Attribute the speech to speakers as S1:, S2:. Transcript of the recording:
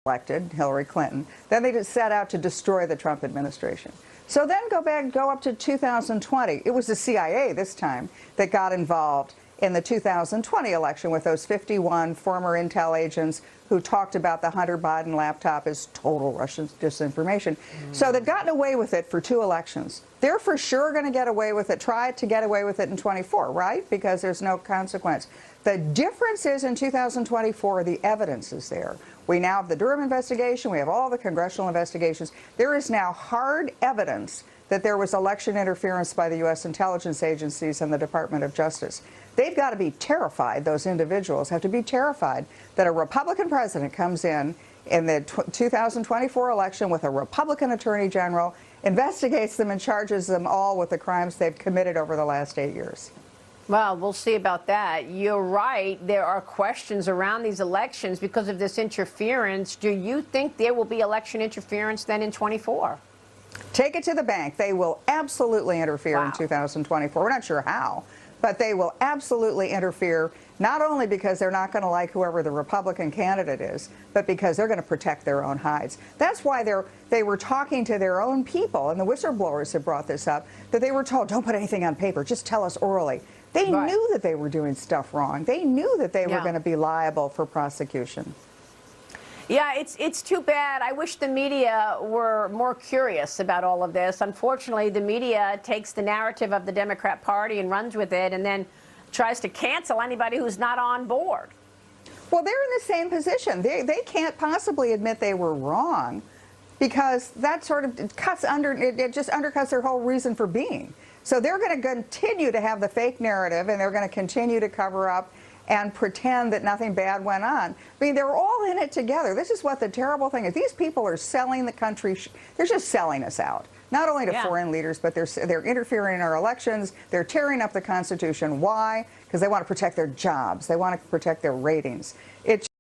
S1: elected Hillary Clinton. Then they just set out to destroy the Trump administration. So then go up to 2020. It was the CIA this time that got involved in the 2020 election with those 51 former intel agents who talked about the Hunter Biden laptop as total Russian disinformation. So they've gotten away with it for 2 elections. They're for sure going to get away with it, try to get away with it in 24, right? Because there's no consequence. The difference is in 2024, the evidence is there. We now have the Durham investigation. We have all the congressional investigations. There is now hard evidence that there was election interference by the U.S. intelligence agencies and the Department of Justice. They've got to be terrified, those individuals have to be terrified that a Republican president comes in the 2024 election with a Republican attorney general, investigates them and charges them all with the crimes they've committed over the last 8 years.
S2: Well, we'll see about that. You're right. There are questions around these elections because of this interference. Do you think there will be election interference then in 24?
S1: Take it to the bank. They will absolutely interfere in 2024. We're not sure how, but they will absolutely interfere, not only because they're not going to like whoever the Republican candidate is, but because they're going to protect their own hides. That's why they were talking to their own people, and the whistleblowers have brought this up, that they were told, don't put anything on paper, just tell us orally. They knew that they were doing stuff wrong. They knew that they were going to be liable for prosecution.
S2: Yeah, it's too bad. I wish the media were more curious about all of this. Unfortunately, the media takes the narrative of the Democrat Party and runs with it and then tries to cancel anybody who's not on board.
S1: Well, they're in the same position. They can't possibly admit they were wrong because that sort of it just undercuts their whole reason for being. So they're going to continue to have the fake narrative, and they're going to continue to cover up and pretend that nothing bad went on. I mean, they're all in it together. This is what the terrible thing is. These people are selling the country. They're just selling us out, not only to foreign leaders, but they're interfering in our elections. They're tearing up the Constitution. Why? Because they want to protect their jobs. They want to protect their ratings. It's